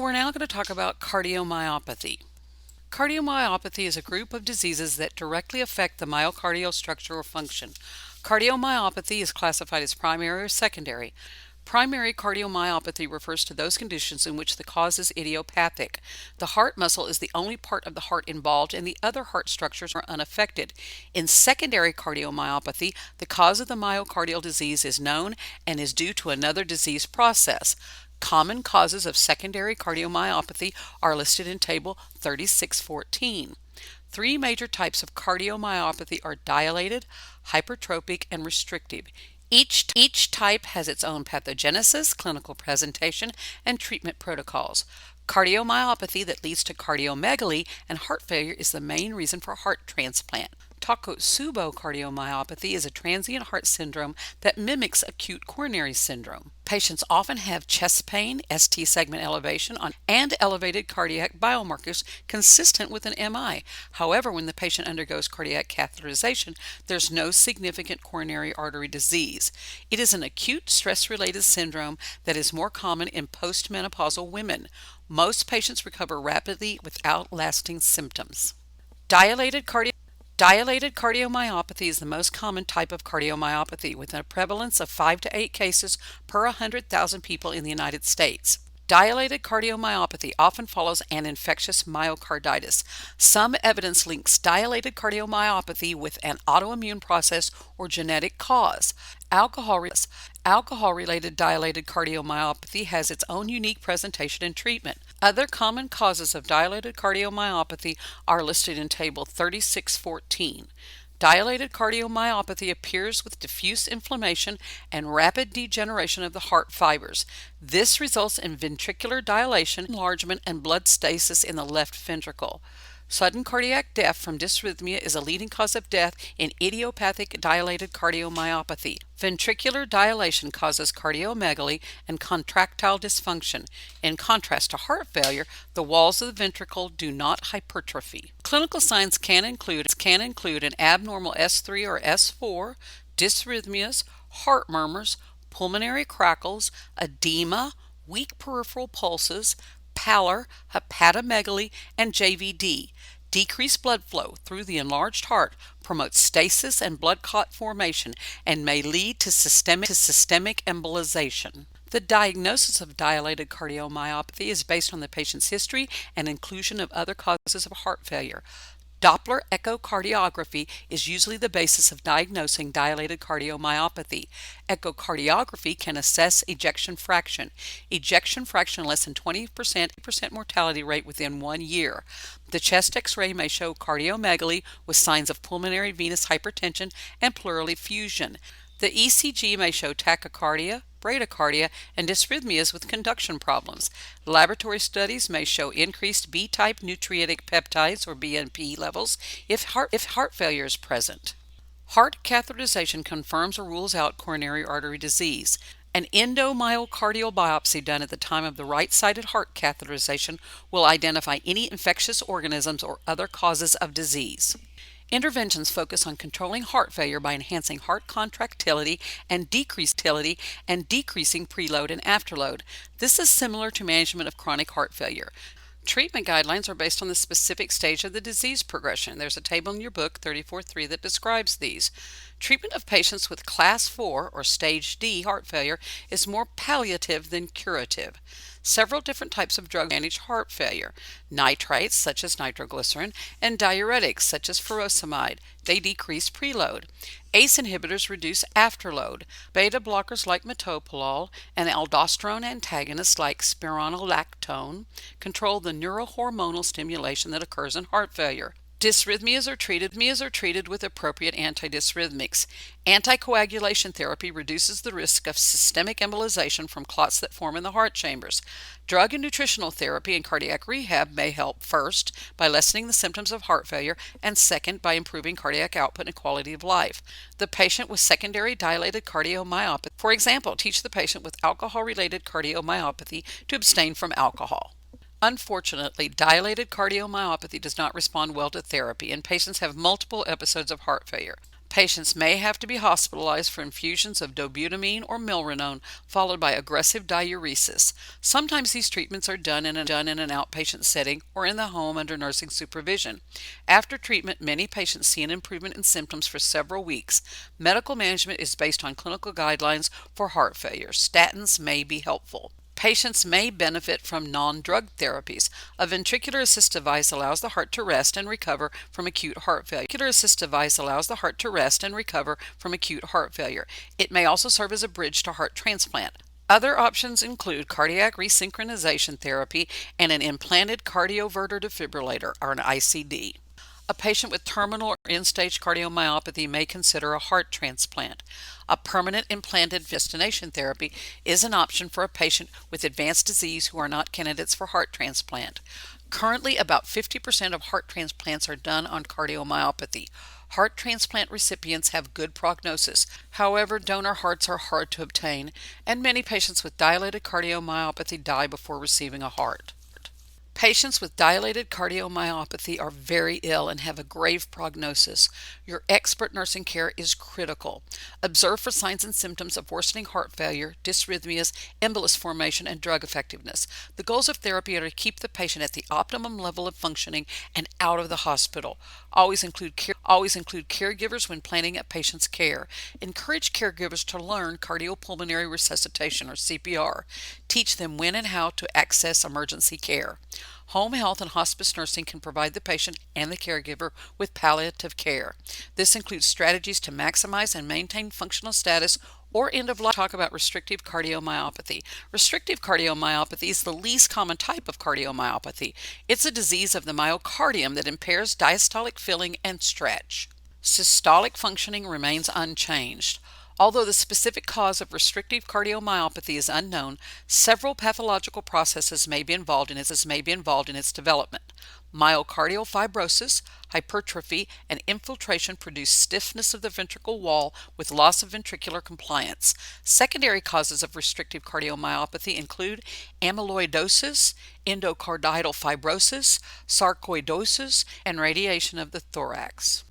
we're now going to talk about cardiomyopathy. Cardiomyopathy is a group of diseases that directly affect the myocardial structure or function. Cardiomyopathy is classified as primary or secondary. Primary cardiomyopathy refers to those conditions in which the cause is idiopathic. The heart muscle is the only part of the heart involved and the other heart structures are unaffected. In secondary cardiomyopathy, the cause of the myocardial disease is known and is due to another disease process. Common causes of secondary cardiomyopathy are listed in Table 3614. Three major types of cardiomyopathy are dilated, hypertrophic, and restrictive. Each type has its own pathogenesis, clinical presentation, and treatment protocols. Cardiomyopathy that leads to cardiomegaly and heart failure is the main reason for heart transplant. Takotsubo cardiomyopathy is a transient heart syndrome that mimics acute coronary syndrome. Patients often have chest pain, ST segment elevation, and elevated cardiac biomarkers consistent with an MI. However, when the patient undergoes cardiac catheterization, there's no significant coronary artery disease. It is an acute stress-related syndrome that is more common in postmenopausal women. Most patients recover rapidly without lasting symptoms. Dilated cardiomyopathy is the most common type of cardiomyopathy, with a prevalence of 5 to 8 cases per 100,000 people in the United States. Dilated cardiomyopathy often follows an infectious myocarditis. Some evidence links dilated cardiomyopathy with an autoimmune process or genetic cause. Alcohol-related dilated cardiomyopathy has its own unique presentation and treatment. Other common causes of dilated cardiomyopathy are listed in Table 3614. Dilated cardiomyopathy appears with diffuse inflammation and rapid degeneration of the heart fibers. This results in ventricular dilation, enlargement, and blood stasis in the left ventricle. Sudden cardiac death from dysrhythmia is a leading cause of death in idiopathic dilated cardiomyopathy. Ventricular dilation causes cardiomegaly and contractile dysfunction. In contrast to heart failure, the walls of the ventricle do not hypertrophy. Clinical signs can include an abnormal S3 or S4, dysrhythmias, heart murmurs, pulmonary crackles, edema, weak peripheral pulses, pallor, hepatomegaly, and JVD. Decreased blood flow through the enlarged heart promotes stasis and blood clot formation and may lead to systemic embolization. The diagnosis of dilated cardiomyopathy is based on the patient's history and inclusion of other causes of heart failure. Doppler echocardiography is usually the basis of diagnosing dilated cardiomyopathy. Echocardiography can assess ejection fraction. Ejection fraction less than 20% mortality rate within 1 year. The chest X-ray may show cardiomegaly with signs of pulmonary venous hypertension and pleural effusion. The ECG may show tachycardia, bradycardia, and dysrhythmias with conduction problems. Laboratory studies may show increased B-type natriuretic peptides or BNP levels if heart failure is present. Heart catheterization confirms or rules out coronary artery disease. An endomyocardial biopsy done at the time of the right-sided heart catheterization will identify any infectious organisms or other causes of disease. Interventions focus on controlling heart failure by enhancing heart contractility and decreasing preload and afterload. This is similar to management of chronic heart failure. Treatment guidelines are based on the specific stage of the disease progression. There's a table in your book, 34.3, that describes these. Treatment of patients with Class 4 or Stage D heart failure is more palliative than curative. Several different types of drugs manage heart failure. Nitrates, such as nitroglycerin, and diuretics, such as furosemide. They decrease preload. ACE inhibitors reduce afterload. Beta blockers like metoprolol and aldosterone antagonists like spironolactone control the neurohormonal stimulation that occurs in heart failure. Dysrhythmias are treated with appropriate antidysrhythmics. Anticoagulation therapy reduces the risk of systemic embolization from clots that form in the heart chambers. Drug and nutritional therapy and cardiac rehab may help, first, by lessening the symptoms of heart failure, and second, by improving cardiac output and quality of life. The patient with secondary dilated cardiomyopathy, for example, teach the patient with alcohol-related cardiomyopathy to abstain from alcohol. Unfortunately, dilated cardiomyopathy does not respond well to therapy, and patients have multiple episodes of heart failure. Patients may have to be hospitalized for infusions of dobutamine or milrinone, followed by aggressive diuresis. Sometimes these treatments are done in an outpatient setting or in the home under nursing supervision. After treatment, many patients see an improvement in symptoms for several weeks. Medical management is based on clinical guidelines for heart failure. Statins may be helpful. Patients may benefit from non-drug therapies. A ventricular assist device allows the heart to rest and recover from acute heart failure. Ventricular assist device allows the heart to rest and recover from acute heart failure. It may also serve as a bridge to heart transplant. Other options include cardiac resynchronization therapy and an implanted cardioverter defibrillator, or an ICD. A patient with terminal or end-stage cardiomyopathy may consider a heart transplant. A permanent implanted destination therapy is an option for a patient with advanced disease who are not candidates for heart transplant. Currently, about 50% of heart transplants are done on cardiomyopathy. Heart transplant recipients have good prognosis. However, donor hearts are hard to obtain, and many patients with dilated cardiomyopathy die before receiving a heart. Patients with dilated cardiomyopathy are very ill and have a grave prognosis. Your expert nursing care is critical. Observe for signs and symptoms of worsening heart failure, dysrhythmias, embolus formation, and drug effectiveness. The goals of therapy are to keep the patient at the optimum level of functioning and out of the hospital. Always include caregivers when planning a patient's care. Encourage caregivers to learn cardiopulmonary resuscitation, or CPR. Teach them when and how to access emergency care. Home health and hospice nursing can provide the patient and the caregiver with palliative care. This includes strategies to maximize and maintain functional status or end of life. Talk about restrictive cardiomyopathy. Restrictive cardiomyopathy is the least common type of cardiomyopathy. It's a disease of the myocardium that impairs diastolic filling and stretch. Systolic functioning remains unchanged. Although the specific cause of restrictive cardiomyopathy is unknown, several pathological processes may be involved in its development. Myocardial fibrosis, hypertrophy, and infiltration produce stiffness of the ventricle wall with loss of ventricular compliance. Secondary causes of restrictive cardiomyopathy include amyloidosis, endocardial fibrosis, sarcoidosis, and radiation of the thorax.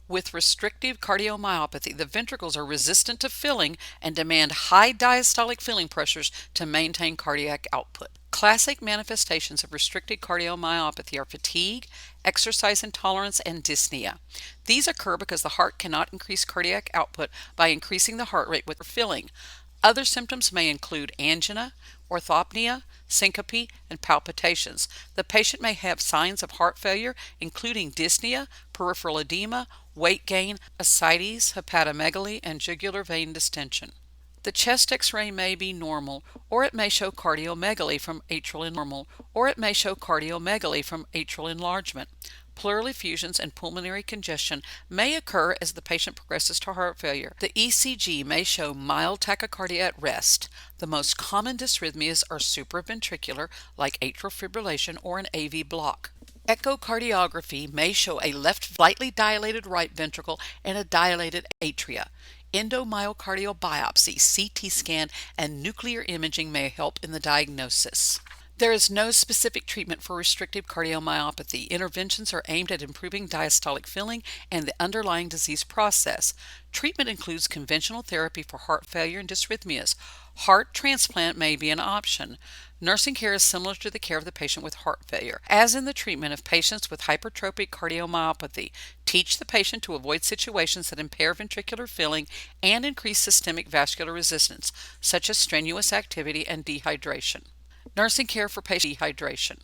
With restrictive cardiomyopathy, the ventricles are resistant to filling and demand high diastolic filling pressures to maintain cardiac output. Classic manifestations of restricted cardiomyopathy are fatigue, exercise intolerance, and dyspnea. These occur because the heart cannot increase cardiac output by increasing the heart rate with filling. Other symptoms may include angina, orthopnea, syncope, and palpitations. The patient may have signs of heart failure, including dyspnea, peripheral edema, weight gain, ascites, hepatomegaly, and jugular vein distension. The chest X-ray may be normal, or it may show cardiomegaly from atrial enlargement. Pleural effusions and pulmonary congestion may occur as the patient progresses to heart failure. The ECG may show mild tachycardia at rest. The most common dysrhythmias are supraventricular, like atrial fibrillation or an AV block. Echocardiography may show a slightly dilated right ventricle and a dilated atria. Endomyocardial biopsy, CT scan, and nuclear imaging may help in the diagnosis. There is no specific treatment for restrictive cardiomyopathy. Interventions are aimed at improving diastolic filling and the underlying disease process. Treatment includes conventional therapy for heart failure and dysrhythmias. Heart transplant may be an option. Nursing care is similar to the care of the patient with heart failure. As in the treatment of patients with hypertrophic cardiomyopathy, teach the patient to avoid situations that impair ventricular filling and increase systemic vascular resistance, such as strenuous activity and dehydration. Nursing care for patients with dehydration.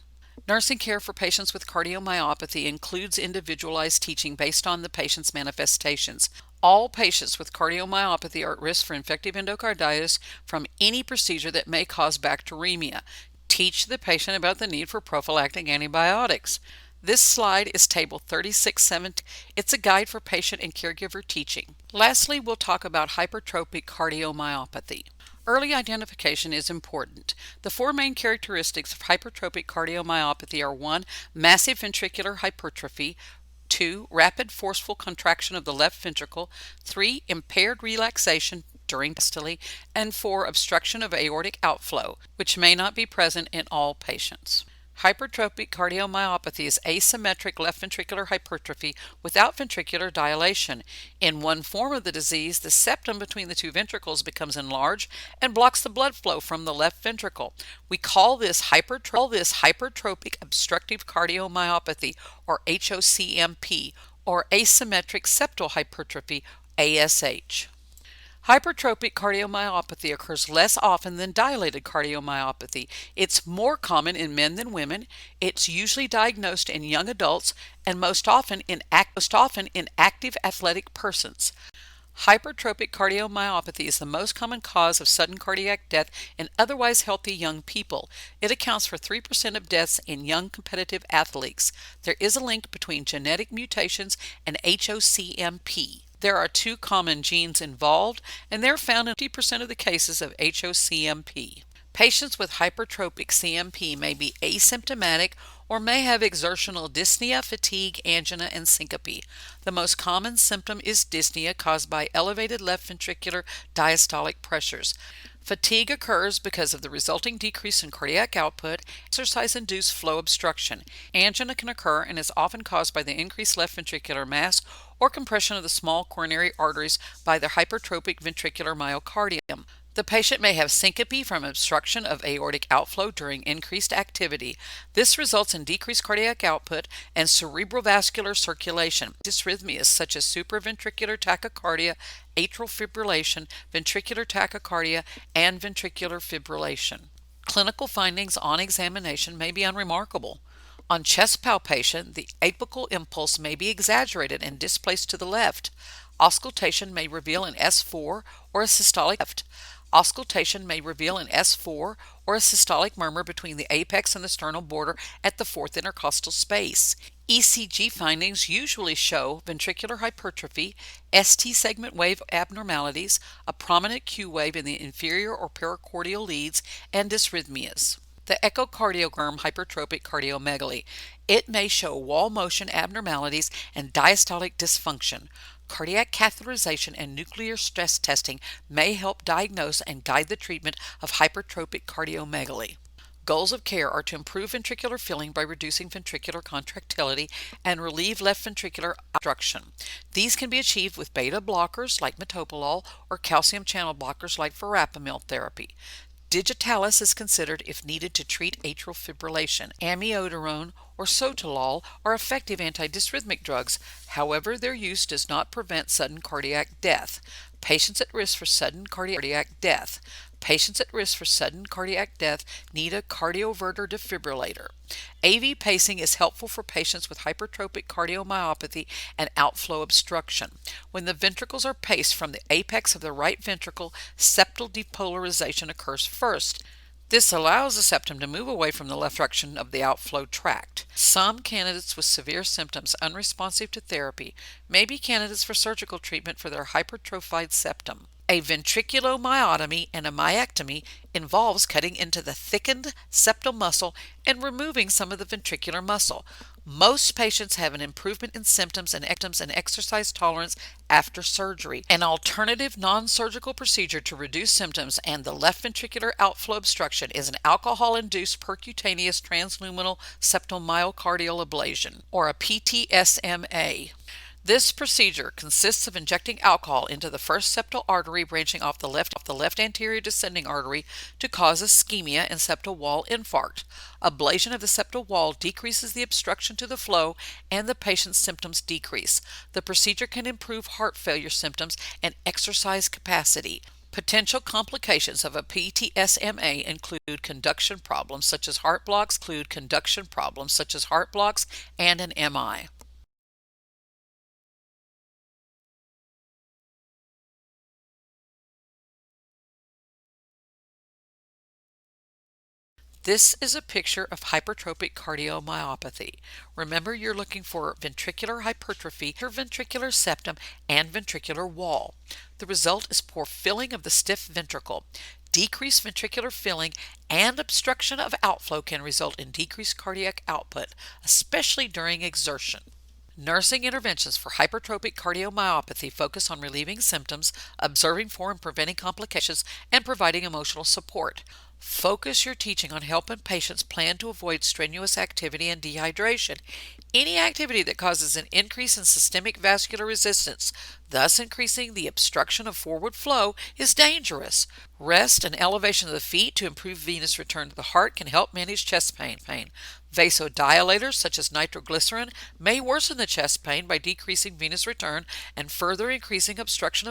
Nursing care for patients with cardiomyopathy includes individualized teaching based on the patient's manifestations. All patients with cardiomyopathy are at risk for infective endocarditis from any procedure that may cause bacteremia. Teach the patient about the need for prophylactic antibiotics. This slide is Table 3617. It's a guide for patient and caregiver teaching. Lastly, we'll talk about hypertrophic cardiomyopathy. Early identification is important. The four main characteristics of hypertrophic cardiomyopathy are 1. Massive ventricular hypertrophy, 2. Rapid forceful contraction of the left ventricle, 3. Impaired relaxation during diastole, and 4. Obstruction of aortic outflow, which may not be present in all patients. Hypertrophic cardiomyopathy is asymmetric left ventricular hypertrophy without ventricular dilation. In one form of the disease, the septum between the two ventricles becomes enlarged and blocks the blood flow from the left ventricle. We call this hypertrophic obstructive cardiomyopathy, or HOCMP, or asymmetric septal hypertrophy, ASH. Hypertrophic cardiomyopathy occurs less often than dilated cardiomyopathy. It's more common in men than women. It's usually diagnosed in young adults and most often in active athletic persons. Hypertrophic cardiomyopathy is the most common cause of sudden cardiac death in otherwise healthy young people. It accounts for 3% of deaths in young competitive athletes. There is a link between genetic mutations and HOCMP. There are two common genes involved, and they're found in 50% of the cases of HOCMP. Patients with hypertrophic CMP may be asymptomatic or may have exertional dyspnea, fatigue, angina, and syncope. The most common symptom is dyspnea caused by elevated left ventricular diastolic pressures. Fatigue occurs because of the resulting decrease in cardiac output, exercise-induced flow obstruction. Angina can occur and is often caused by the increased left ventricular mass or compression of the small coronary arteries by the hypertrophic ventricular myocardium. The patient may have syncope from obstruction of aortic outflow during increased activity. This results in decreased cardiac output and cerebrovascular circulation. Dysrhythmias such as supraventricular tachycardia, atrial fibrillation, ventricular tachycardia, and ventricular fibrillation. Clinical findings on examination may be unremarkable. On chest palpation, the apical impulse may be exaggerated and displaced to the left. Auscultation may reveal an S4 or a systolic left. Auscultation may reveal an S4 or a systolic murmur between the apex and the sternal border at the fourth intercostal space. ECG findings usually show ventricular hypertrophy, ST segment wave abnormalities, a prominent Q wave in the inferior or pericardial leads, and dysrhythmias. The echocardiogram hypertrophic cardiomegaly. It may show wall motion abnormalities and diastolic dysfunction. Cardiac catheterization and nuclear stress testing may help diagnose and guide the treatment of hypertrophic cardiomegaly. Goals of care are to improve ventricular filling by reducing ventricular contractility and relieve left ventricular obstruction. These can be achieved with beta blockers like metoprolol or calcium channel blockers like verapamil therapy. Digitalis is considered if needed to treat atrial fibrillation. Amiodarone or sotalol are effective antidysrhythmic drugs. However, their use does not prevent sudden cardiac death. Patients at risk for sudden cardiac death. Patients at risk for sudden cardiac death need a cardioverter defibrillator. AV pacing is helpful for patients with hypertrophic cardiomyopathy and outflow obstruction. When the ventricles are paced from the apex of the right ventricle, septal depolarization occurs first. This allows the septum to move away from the left direction of the outflow tract. Some candidates with severe symptoms unresponsive to therapy may be candidates for surgical treatment for their hypertrophied septum. A ventriculomyotomy and a myectomy involves cutting into the thickened septal muscle and removing some of the ventricular muscle. Most patients have an improvement in symptoms and exercise tolerance after surgery. An alternative non-surgical procedure to reduce symptoms and the left ventricular outflow obstruction is an alcohol-induced percutaneous transluminal septal myocardial ablation, or a PTSMA. This procedure consists of injecting alcohol into the first septal artery branching off the left anterior descending artery to cause ischemia and septal wall infarct. Ablation of the septal wall decreases the obstruction to the flow and the patient's symptoms decrease. The procedure can improve heart failure symptoms and exercise capacity. Potential complications of a PTSMA include conduction problems such as heart blocks, and an MI. This is a picture of hypertrophic cardiomyopathy. Remember, you're looking for ventricular hypertrophy, ventricular septum, and ventricular wall. The result is poor filling of the stiff ventricle. Decreased ventricular filling and obstruction of outflow can result in decreased cardiac output, especially during exertion. Nursing interventions for hypertrophic cardiomyopathy focus on relieving symptoms, observing for and preventing complications, and providing emotional support. Focus your teaching on helping patients plan to avoid strenuous activity and dehydration. Any activity that causes an increase in systemic vascular resistance, thus increasing the obstruction of forward flow, is dangerous. Rest and elevation of the feet to improve venous return to the heart can help manage chest pain. Vasodilators such as nitroglycerin may worsen the chest pain by decreasing venous return and further increasing obstruction